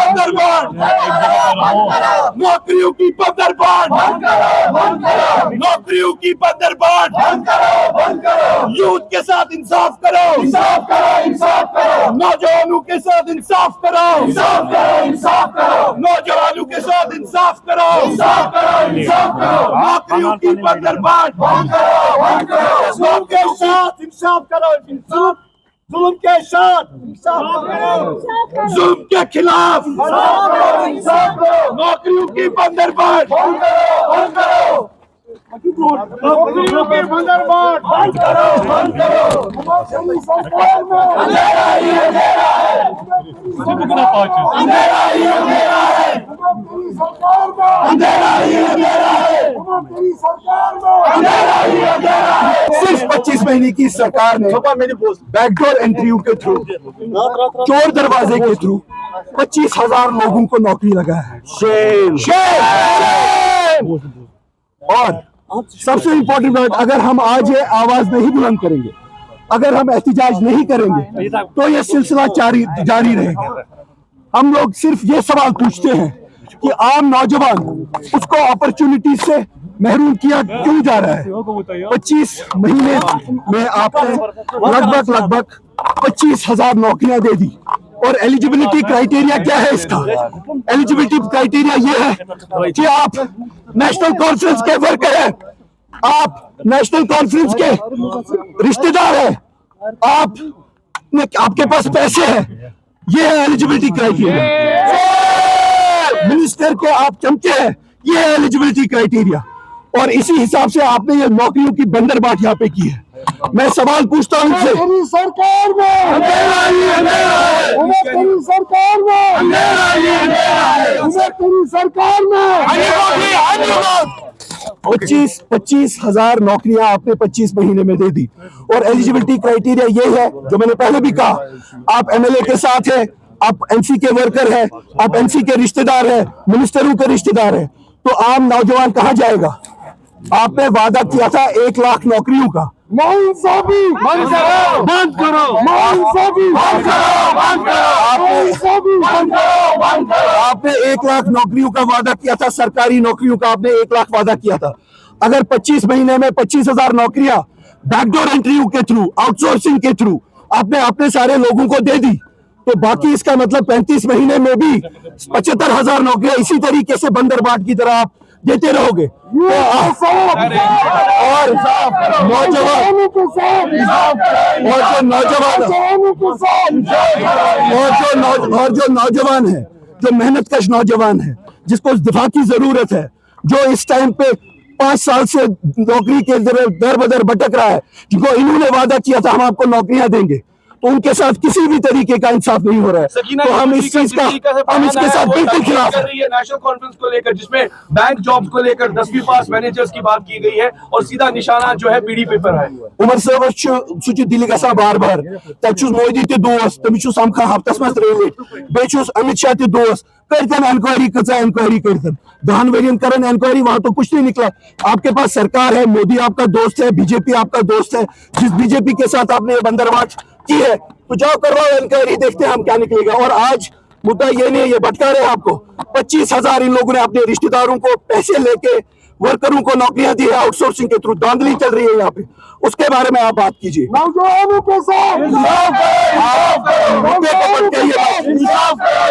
बंदरबांट, नौकरियों की बंदरबांट, नौकरियों की बंदरबांट, यूथ के साथ इंसाफ करो, इंसाफ करो, इंसाफ करो, नौजवानों के साथ इंसाफ करो, इंसाफ करो, इंसाफ करो, नौजवानों के साथ इंसाफ करो, इंसाफ करो, इंसाफ करो, नौकरियों की बंदरबांट, जुल्म के साथ इंसाफ करो, इंसाफ, जुल्म के साथ इंसाफ करो, जुल्म के खिलाफ इंसाफ करो, इंसाफ करो, नौकरियों की बंदरबांट बंद करो, नौकरियों की बंदरबांट बंद करो, बंद करो, हमारी सरकार में अंधेरा ही अंधेरा है, अंधेरा ही अंधेरा है, हमारी सरकार में अंधेरा ही अंधेरा है, हमारी सरकार में अंधेरा ही अंधेरा है। सिर्फ 25 महीने की सरकार ने बैकडोर एंट्री के थ्रू, चोर दरवाजे के थ्रू 25,000 लोगों को नौकरी लगा है। Shame, shame. और सबसे इम्पोर्टेंट बात, अगर हम आज ये आवाज नहीं बुलंद करेंगे, अगर हम एहतिजाज नहीं करेंगे, तो ये सिलसिला जारी रहेगा। हम लोग सिर्फ ये सवाल पूछते हैं कि आम नौजवान उसको अपॉर्चुनिटी से महरूम किया क्यों जा रहा है। 25 महीने में आपने लगभग 25,000 नौकरियां दे दी। और एलिजिबिलिटी क्राइटेरिया क्या है इसका? एलिजिबिलिटी क्राइटेरिया ये है कि आप नेशनल कॉन्फ्रेंस के वर्कर हैं, आप नेशनल कॉन्फ्रेंस के रिश्तेदार हैं, आपके पास पैसे हैं, ये है एलिजिबिलिटी क्राइटेरिया। मिनिस्टर के आप चमचे हैं, ये है एलिजिबिलिटी क्राइटेरिया। और इसी हिसाब से आपने ये नौकरियों की बंदरबाट यहाँ पे की है। मैं सवाल पूछता हूँ इनसे, सरकार में अंधेरा ही अंधेरा है, सरकार में अंधेरा ही अंधेरा है, सरकार में 25,000 नौकरियां आपने 25 महीने में दे दी। और एलिजिबिलिटी क्राइटेरिया ये है जो मैंने पहले भी कहा, आप एमएलए के साथ हैं, आप एमसी के वर्कर हैं, आप एमसी के रिश्तेदार हैं, मिनिस्टरों के रिश्तेदार हैं, तो आम नौजवान कहाँ जाएगा? आपने वादा किया था 1 लाख नौकरियों का। नाइंसाफी बंद करो, बंद करो, नाइंसाफी बंद करो, बंद करो, आपने 1 लाख नौकरियों का वादा किया था, सरकारी नौकरियों का आपने 1 लाख वादा किया था। अगर 25 महीने में 25,000 नौकरियां बैकडोर एंट्री के थ्रू, आउटसोर्सिंग के थ्रू आपने अपने सारे लोगों को दे दी, तो बाकी इसका मतलब 35 महीने में भी 75,000 नौकरियां इसी तरीके से बंदरबाट की तरह आप देते रहोगे। और जो नौजवान है, जो मेहनतकश नौजवान है, जिसको दिफा की जरूरत है, जो इस टाइम पे 5 साल से नौकरी के दर बदर भटक रहा है, जिनको इन्होंने वादा किया था हम आपको नौकरियां देंगे, तो उनके साथ किसी भी तरीके का इंसाफ नहीं हो रहा है। तो हम इस चीज का, हम इसके साथ बिल्कुल खिलाफ है। नेशनल कॉन्फ्रेंस को लेकर, जिसमें बैंक जॉब्स को लेकर 10वीं पास मैनेजर्स की बात की गई है और सीधा निशाना जो है पीडीपी पर है। उमर साहब दिल्ली गसा बार बार, मोदी ते दोस्त, तमिस समखा हफ्तस मज बेस अमित शाह ते दोस्त करतन इंक्वायरी, कचा इंक्वायरी करतन 10 वरियन करन इंक्वायरी, वहां तो कुछ नहीं निकला। आपके पास सरकार है, मोदी आपका दोस्त है, बीजेपी आपका दोस्त है, जिस बीजेपी के साथ आपने ये बंदरबाट की है, तो जाओ करवाओ इंक्वायरी, देखते हैं हम क्या निकलेगा। और आज मुद्दा ये नहीं है, ये भटका रहे आपको। 25,000 इन लोगों ने अपने रिश्तेदारों को पैसे लेके वर्करों को नौकरियां दी है आउटसोर्सिंग के थ्रू, धांधली चल रही है यहाँ पे, उसके बारे में आप बात कीजिए।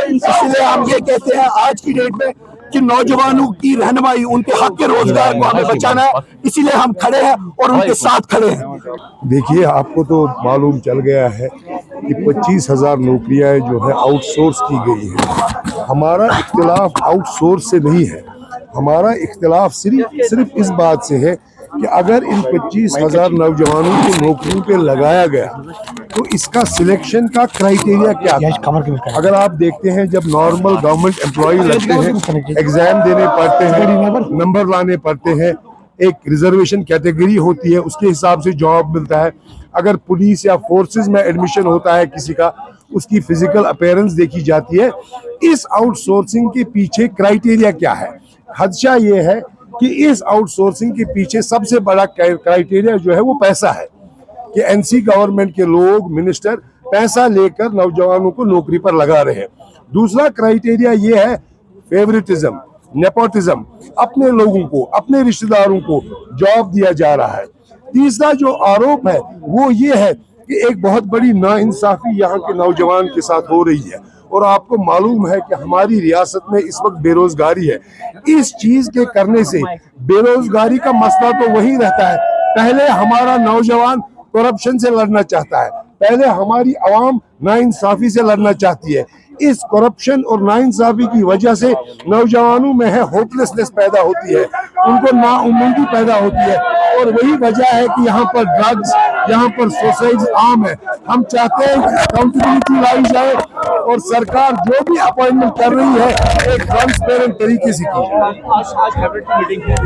इसलिए हम ये कहते हैं आज की डेट में कि नौजवानों की रहनुमाई, उनके हक के रोजगार को हमें बचाना है, इसीलिए हम खड़े हैं और उनके साथ खड़े हैं। देखिए, आपको तो मालूम चल गया है कि 25,000 नौकरियां जो है आउटसोर्स की गई है। हमारा इख्तिलाफ आउटसोर्स से नहीं है, हमारा इख्तिलाफ सिर्फ इस बात से है कि अगर इन 25,000 नौजवानों को नौकरियों पे लगाया गया तो इसका सिलेक्शन का क्राइटेरिया क्या था। अगर आप देखते हैं, जब नॉर्मल गवर्नमेंट एम्प्लॉय लगते हैं, एग्जाम देने पड़ते हैं, नंबर लाने पड़ते हैं, एक रिजर्वेशन कैटेगरी होती है, उसके हिसाब से जॉब मिलता है। अगर पुलिस या फोर्सेस में एडमिशन होता है किसी का, उसकी फिजिकल अपीयरेंस देखी जाती है। इस आउटसोर्सिंग के पीछे क्राइटेरिया क्या है? खदशा ये है कि इस आउटसोर्सिंग के पीछे सबसे बड़ा क्राइटेरिया जो है वो पैसा है, कि एनसी गवर्नमेंट के लोग, मिनिस्टर पैसा लेकर नौजवानों को नौकरी पर लगा रहे हैं। दूसरा क्राइटेरिया ये है फेवरेटिज्म, नेपोटिज्म, अपने लोगों को, अपने रिश्तेदारों को जॉब दिया जा रहा है। तीसरा जो आरोप है वो ये है कि एक बहुत बड़ी नाइंसाफी यहाँ के नौजवान के साथ हो रही है, और आपको मालूम है कि हमारी रियासत में इस वक्त बेरोजगारी है। इस चीज के करने से बेरोजगारी का मसला तो वही रहता है, पहले हमारा नौजवान करप्शन से लड़ना चाहता है, पहले हमारी आवाम नाइंसाफी से लड़ना चाहती है। इस करप्शन और नाइंसाफी की वजह से नौजवानों में है होपलेसनेस पैदा होती है, उनको नाउम्मीदी पैदा होती है, और वही वजह है कि यहाँ पर ड्रग्स, यहाँ पर सुसाइड आम है। हम चाहते हैं कि अकाउंटेबिलिटी लाई जाए और सरकार जो भी अपॉइंटमेंट कर रही है एक ट्रांसपेरेंट तरीके से की जाए। आज कैबिनेट की मीटिंग है,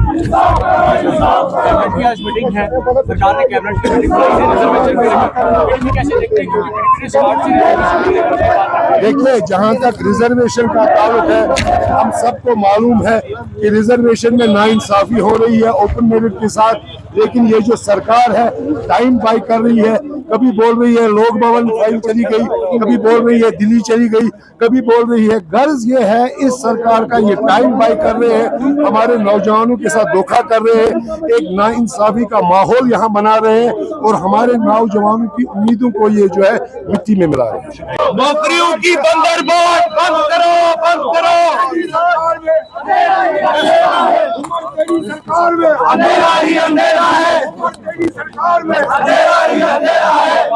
कैबिनेट की आज मीटिंग है, सरकार ने कैबिनेट की मीटिंग बुलाई है, रिजर्वेशन मीटिंग में कैसे देखते हैं, क्योंकि स्टार्ट से देखिए, जहाँ तक रिजर्वेशन का ताल्लुक है, हम सबको मालूम है कि रिजर्वेशन में नाइंसाफी हो रही है ओपन मेरिट के साथ, लेकिन ये जो सरकार है टाइम बाय कर रही है। कभी बोल रही है लोक भवन फाइल चली गई, कभी बोल रही है दिल्ली चली गई, कभी बोल रही है। गर्ज ये है इस सरकार का, ये टाइम बाय कर रहे हैं, हमारे नौजवानों के साथ धोखा कर रहे हैं, एक नाइंसाफी का माहौल यहाँ बना रहे हैं और हमारे नौजवानों की उम्मीदों को ये जो है मिट्टी में मिला रहे हैं। नौकरियों की बंदरबाट बंद करो, बंद करो। सरकार में अंधेरा ही अंधेरा है, सरकार में अंधेरा ही अंधेरा है।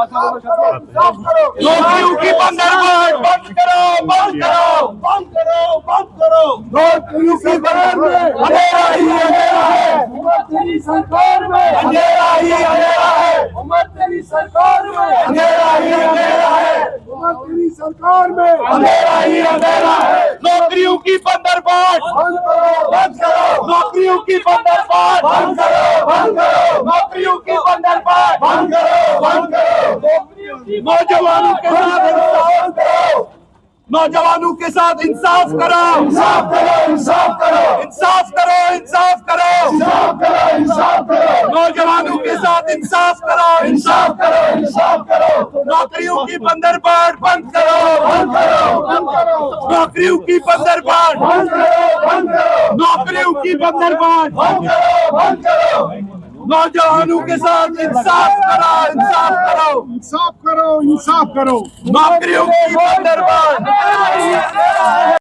नौकरियों की बंदरबाट बंद करो, बंद करो, बंद करो, बंद करो। नौकरियों की बंदरबाट अंधेरा ही अंधेरा है, तेरी सरकार में अंधेरा ही अंधेरा है, तेरी सरकार में अंधेरा ही अंधेरा है, तेरी सरकार में अंधेरा ही अंधेरा है। नौकरियों की बंदरबाट बंद करो, बंद करो। नौकरियों की बंदरबाट बंद करो, बंद करो। नौकरियों की बंदरबाट बंद करो, बंद करो। नौजवानों के साथ इंसाफ करो, नौजवानों के साथ इंसाफ करो, इंसाफ करो, इंसाफ करो, इंसाफ करो, इंसाफ करो, इंसाफ करो, इंसाफ करो। नौजवानों के साथ इंसाफ करो, इंसाफ करो, इंसाफ करो। नौकरियों की बंदरबाट बंद करो, बंद करो, बंद करो। नौकरियों की बंदरबाट बंद करो, बंद करो। नौकरियों की बंदरबाट बंद करो, बंद करो। नौजवानों के साथ इंसाफ करो, इंसाफ करो, इंसाफ करो, इंसाफ करो। नौकरियों की बंदरबाट